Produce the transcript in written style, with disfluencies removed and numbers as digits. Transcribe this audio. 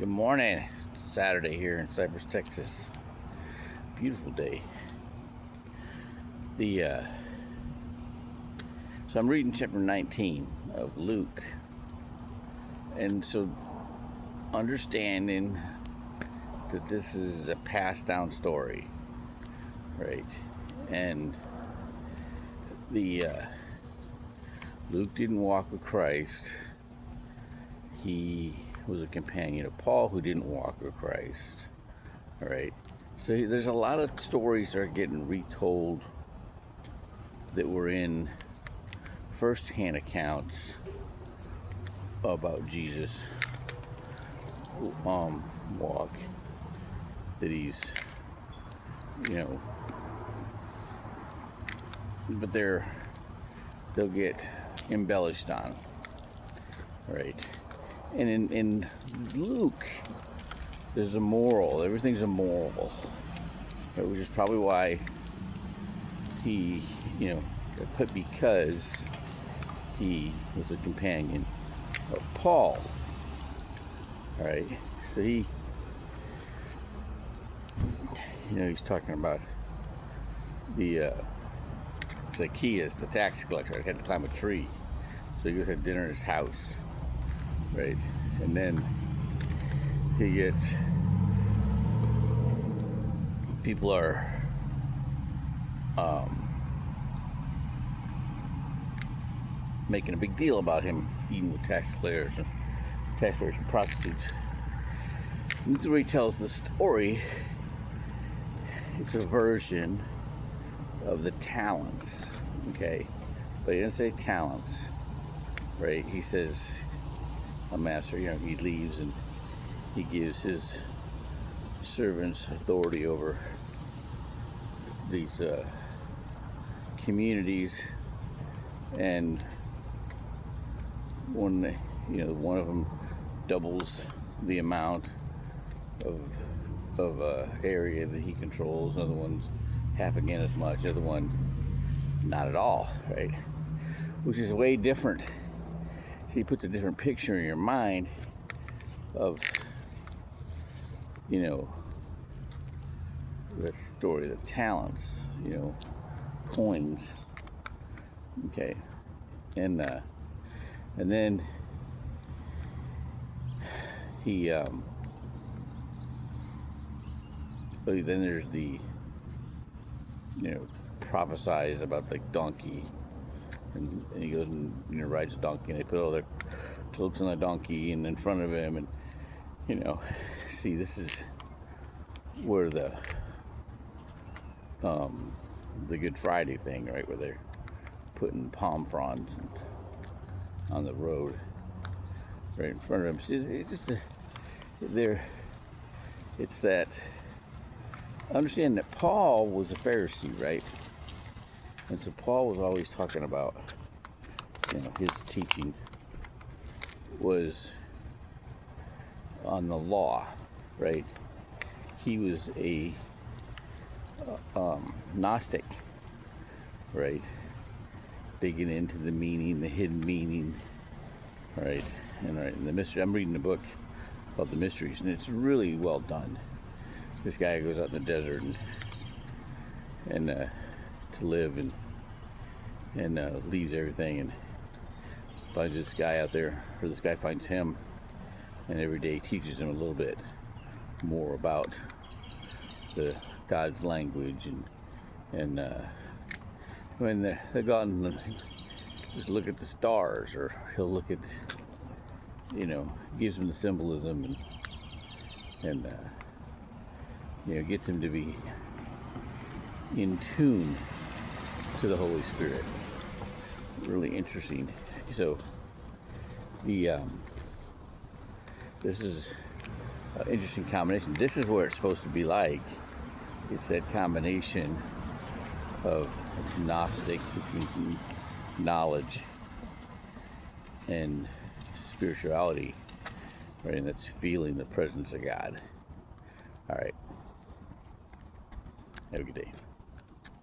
Good morning. It's Saturday here in Cypress, Texas. Beautiful day. So I'm reading chapter 19 of Luke, and so understanding that this is a passed down story, right? And Luke didn't walk with Christ. He was a companion of Paul, who didn't walk with Christ. All right. So there's a lot of stories that are getting retold that were in first-hand accounts about Jesus' walk. That he's, but they'll get embellished on, right? And in Luke, there's a moral. Everything's a moral, right? Which is probably why he, put because he was a companion of Paul. All right, so he's talking about the Zacchaeus, the tax collector, had to climb a tree, so he goes to dinner in his house. Right, and then he gets people are making a big deal about him eating with tax collectors and prostitutes. And this is where he tells the story. It's a version of the talents, okay? But he didn't say talents, right? He says a master, he leaves and he gives his servants authority over these communities, and one of them doubles the amount of area that he controls. Another one's half again as much. The other one, not at all, right? Which is way different. So he puts a different picture in your mind of, the story, the talents, coins, okay, and then he, then there's the, prophesies about the donkey. And he goes and rides a donkey, and they put all their clothes on the donkey and in front of him, and see, this is where the Good Friday thing, right, where they're putting palm fronds on the road right in front of him. See, it's just it's that. Understand that Paul was a Pharisee, right? And so Paul was always talking about, his teaching was on the law, right? He was a Gnostic, right? Digging into the meaning, the hidden meaning, right? And the mystery. I'm reading a book called The Mysteries, and it's really well done. This guy goes out in the desert and to live and leaves everything and finds this guy out there, or this guy finds him, and every day teaches him a little bit more about the God's language, and when they go out and just look at the stars, or he'll look at, gives him the symbolism and gets him to be in tune to the Holy Spirit. It's really interesting. So this is an interesting combination. This is where it's supposed to be like. It's that combination of Gnostic, which means knowledge, and spirituality, right? And that's feeling the presence of God. All right. Have a good day.